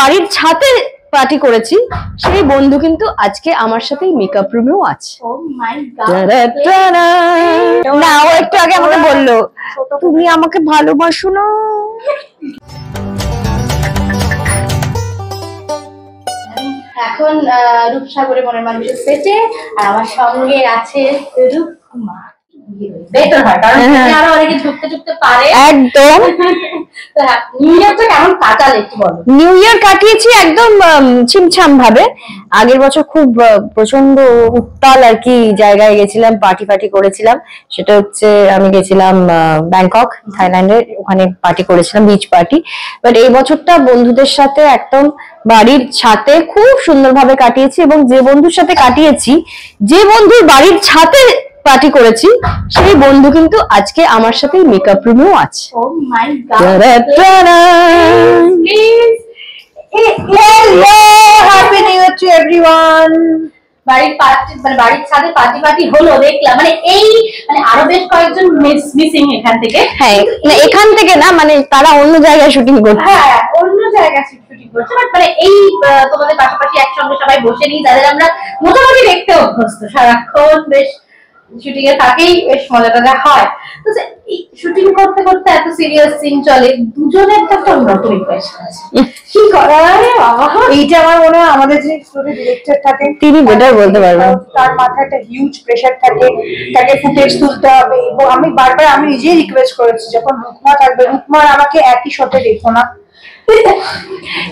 বাড়ির ছাদে পার্টি করেছি সেই বন্ধু কিন্তু আজকে আমার সাথেই মেকআপ রুমেও আছে। না ও একটু আগে আমাকে বললো তুমি আমাকে ভালোবাসো না। এখন রূপসাগরে মনের মানুষের সেটে আর আমার সঙ্গে আছে রূপকুমার। বেটার হয় কারণ আরো অনেকে ঝুঁকতে ঝুঁকতে পারে একদম। নিউ ইয়ারটা কেমন কাটালে একটু বলো। নিউ ইয়ার কাটিয়েছি একদম ছিমছাম ভাবে। আগের বছর খুব প্রচন্ড উত্তাল আর কি জায়গায় গেছিলাম, পার্টি করেছিলাম। সেটা হচ্ছে আমি গেছিলাম ব্যাংকক, থাইল্যান্ডে, ওখানে পার্টি করেছিলাম, বিচ পার্টি। বাট এই বছরটা বন্ধুদের সাথে একদম বাড়ির ছাদে খুব সুন্দরভাবে কাটিয়েছি, এবং যে বন্ধুর সাথে কাটিয়েছি, যে বন্ধুর বাড়ির ছাদে পার্টি করেছি সেই বন্ধু কিন্তু আজকে আমার সাথে মেকআপ রুমেও আছে। Oh my god, hello, happy new year to everyone. বাড়ির পার্টি মানে বাড়ির ছাদে পার্টি হলো দেখলাম, মানে এই মানে আরো বেশ কয়েকজন মিসিং এখান থেকে। হ্যাঁ, এখান থেকে না, মানে তারা অন্য জায়গায় শুটিং করছে। হ্যাঁ, অন্য জায়গায় শুটিং করছে, বাট মানে এই তোমাদের পাশাপাশি একসঙ্গে সবাই বসে নিই, যাদের আমরা মোটামুটি দেখতে অভ্যস্ত, সারাক্ষণ বেশ শুটিং এ থাকেই, বেশ মজাটা হয়। তো এই শুটিং করতে করতে এত সিরিয়াস সিন চলে, দুজনের তো একটা অন্যরকম ইমপ্রেশন আছে। কি করা রে বাবা, এইটা আমার মনে হয় আমাদের যে স্টোরি ডিরেক্টর থাকেন তিনি বেটার বলতে পারবেন। তার মাথায় একটা হিউজ প্রেসার থাকে, তাকে ফুটেজ তুলতে হবে। এবং আমি বারবার আমি নিজেই রিকোয়েস্ট করেছি যখন রুকমা থাকবে, রুকমার আমাকে একই শটে দেখো না,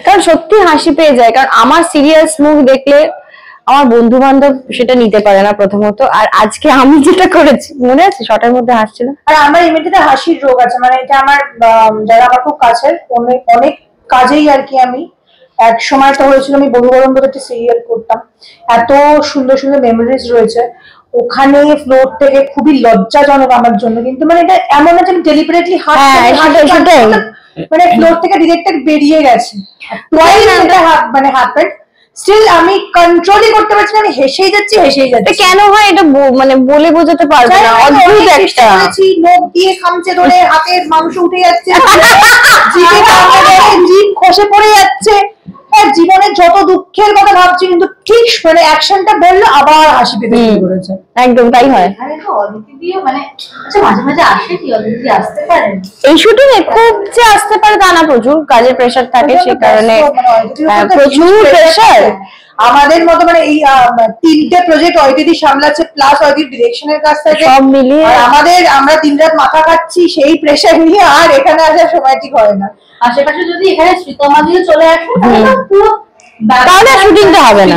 কারণ সত্যি হাসি পেয়ে যায়। কারণ আমার সিরিয়াস মুখ দেখলে আমার বন্ধু বান্ধব সেটা নিতে পারে না প্রথমত, আর আজকে আমি যেটা করেছি মনে আছে শটের মধ্যে হাসছিল। আর আমার এমনিতে হাসির রোগ আছে, মানে এটা আমার যারা আমার খুব কাছের অনেক কাজেই আর কি। আমি এক সময় তো হয়েছিল, আমি বহু গরম বলে একটা সিরিয়াল করতাম, এত সুন্দর সুন্দর মেমোরিজ রয়েছে ওখানে। ফ্লোর থেকে খুবই লজ্জাজনক আমার জন্য, কিন্তু মানে এটা এমন না যে আমি ডেলিবারেটলি মানে ফ্লোর থেকে ডিরেক্টর বেরিয়ে গেছে, মানে হ্যাপেন্ড। স্টিল আমি কন্ট্রোলই করতে পারছি না, আমি হেসেই যাচ্ছি। কেন হয় এটা মানে বলে বোঝাতে পারবো না, অদ্ভুত একটা। নখ দিয়ে খামচে ধরে হাতের মাংস উঠে যাচ্ছে, জিভ খসে পড়ে যাচ্ছে। হ্যাঁ, জীবনের যত দুঃখের কথা ভাবছি, কিন্তু ঠিক মানে অ্যাকশনটা বললো আবার হাসি পেতে শুরু করেছে। একদম তাই হয়। মানে মাঝে মাঝে আসে কি অদিতি আসতে পারে এই শুটিং এ খুব যে আসতে পারে তা না, প্রচুর কাজের প্রেসার থাকে, সেই কারণে প্রচুর প্রেসার। আমাদের মতো মানে এই তিনটে প্রজেক্ট অদিতি সামলাচ্ছে, প্লাস অদিতি ডিরেকশনের কাজ থাকে, সব মিলিয়ে আমরা দিন রাত মাথা খাচ্ছি সেই প্রেসার নিয়ে, আর এখানে আসার সময় ঠিক হয় না। আশেপাশে যদি এখানে শ্রীতমাদিও চলে আসে তাহলে শুটিংটা হবে না,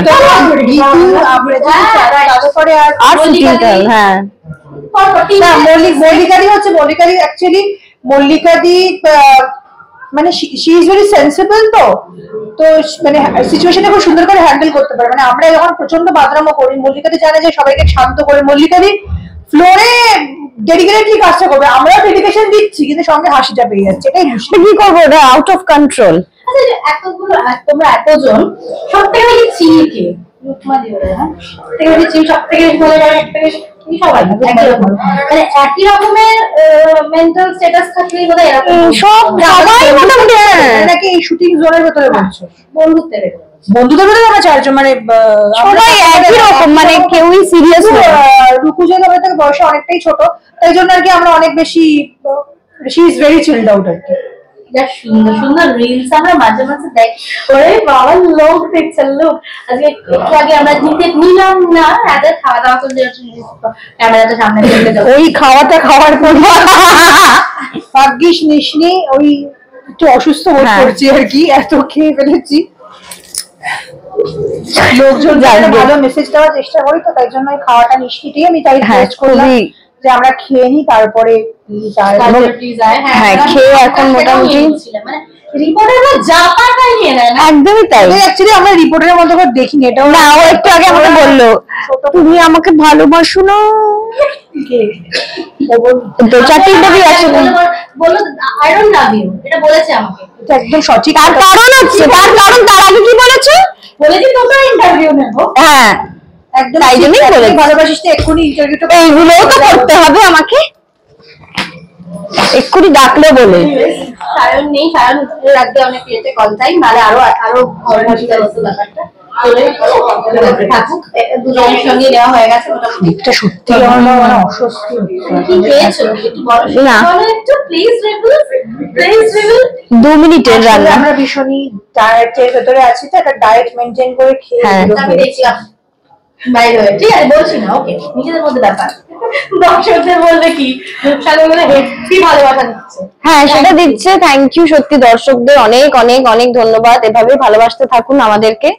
আর শুটিংটা। হ্যাঁ, মল্লিকাদি হচ্ছে, মল্লিকাদি অ্যাকচুয়ালি মল্লিকাদি মানে শি ইজ ভেরি সেন্সিবল, তো মানে সিচুয়েশনে খুব সুন্দর করে হ্যান্ডেল করতে পারে। মানে আমরা যখন প্রচন্ড বাদরামো করি, মল্লিকাদি জানে যে সবাইকে শান্ত করে, মল্লিকাদি ফ্লোরে ডেডিকেটলি কাজটা করবে, আমরাও ডেডিকেশন দিচ্ছি, কিন্তু সঙ্গে হাসিটা পেয়ে যাচ্ছে। এটাই কি করবো, ওটা আউট অফ কন্ট্রোল। এতগুলো তোমরা এতজন, সব থেকে বেশি চিনি কে? রুকমা দিও না, সব থেকে বেশি ভালো লাগে সবাই মানে একই রকমের মেন্টাল স্ট্যাটাস থাকলে বোধহয় এরকম সব সবাই মোটামুটি। নাকি এই শুটিং জোনের ভেতরে বলছো? বন্ধুত্বের ভেতরে আমরা চারজন, মানে সবাই একই রকম, মানে কেউই সিরিয়াস না। রুকু যে আমাদের থেকে বয়সে অনেকটাই ছোট, তাই জন্য আর কি আমরা অনেক বেশি, শি ইজ ভেরি চিলড আউট আর কি। সুন্দর সুন্দর রিলস আমরা মাঝে মাঝে দেখি, ওরে বাবা লোক দেখছেন লোক। আজকে একটু আগে আমরা নিলাম না, রাতে খাওয়া দাওয়া করতে ক্যামেরাটা সামনে ওই খাওয়ার পর ভাগ্যিস নিসনি, ওই একটু অসুস্থ বোধ করছি আর কি, এত খেয়ে ফেলেছি। লোকজন ভালো মেসেজ দেওয়ার চেষ্টা করি, তো তাই জন্য খাওয়াটা নিশ্চিতই আমি তাই রিকোয়েস্ট করলাম যে আমরা খেয়ে নিই, তারপরে খেয়ে এখন মোটামুটি একদমই তাই। অ্যাকচুয়ালি আমরা রিপোর্টারের মতো করে দেখিনি, এটাও না। ও একটু আগে আমাকে বললো তুমি আমাকে ভালোবাসো না, তো চারটি ইন্টারভিউ আছে, বললো আই ডোন্ট লাভ ইউ, এটা বলেছে আমাকে। এটা একদম সঠিক। তার কারণ হচ্ছে, তার আগে কি বলেছে? বলেছি তোমরা ইন্টারভিউ নেবো। হ্যাঁ, একদম তাই জন্যই বলে ভালোবাসিস তো এক্ষুনি ইন্টারভিউটা, এইগুলোও তো করতে হবে আমাকে। এক্ষুনি ডাকলো বলে। সায়ন নেই, সায়ন রাখবে অনেক ইয়েতে কল টাইম, নাহলে আরো অসুবিধা হতো ব্যাপারটা। থাকুক, দুজনের সঙ্গে নেওয়া হয়ে গেছে মোটামুটি। এটা সত্যি আমার অস্বস্তি কি খেয়েছো একটু বলো না। একটু প্লিজ রিভিল 2 মিনিটের রান্না। আমরা ভীষণই ডায়েটের ভেতরে আছি, তো একটা ডায়েট মেনটেন করে খেয়ে হ্যাঁ। আমি দেখছিলাম বাইরে হয়ে, ঠিক আছে বলছি না, ওকে নিজেদের মধ্যে ব্যাপার। দর্শকদের বলবে কি রূপসাগর বলে হেভি ভালোবাসা দিচ্ছে। হ্যাঁ সেটা দিচ্ছে, থ্যাংক ইউ সত্যি দর্শকদের অনেক অনেক অনেক ধন্যবাদ। এভাবে ভালোবাসতে থাকুন আমাদেরকে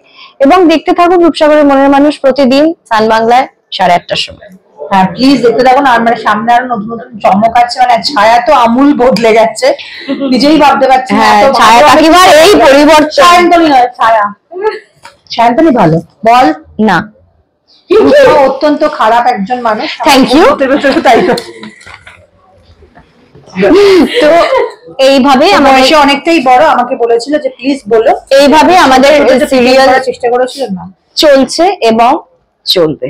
এবং দেখতে থাকুন রূপসাগরের মনের মানুষ প্রতিদিন সান বাংলায় 8:30টার সময়। হ্যাঁ প্লিজ দেখতে থাকুন। আর মানে সামনে আরো নতুন নতুন চমক আছে, মানে ছায়া তো আমূল বদলে যাচ্ছে, নিজেই ভাবতে পারছি না। হ্যাঁ, এত ছায়া ভালো কাকিমার এই পরিবর্তন। সায়ন্তনী নয়, ছায়া। সায়ন্তনী ভালো বল না ও অত্যন্ত খারাপ একজন মানুষ। Thank you. তাই তো তো এইভাবে আমার আমাদের বয়সে অনেকটাই বড়, আমাকে বলেছিল যে প্লিজ বলো। এইভাবে আমাদের সিরিয়াল করার চেষ্টা করেছিলেন না, চলছে এবং চলবে।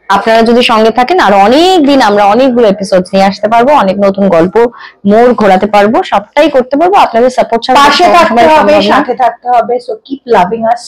আপনারা যদি সঙ্গে থাকেন আরো অনেক দিন আমরা অনেকগুলো এপিসোড নিয়ে আসতে পারবো, অনেক নতুন গল্প মোড় ঘোরাতে পারবো, সবটাই করতে পারবো। আপনাদের সাপোর্ট ছাড়া পাশে থাকতে সম্ভব হবে, না। সাথে থাকতে হবে। সো কিপ লাভিং আস।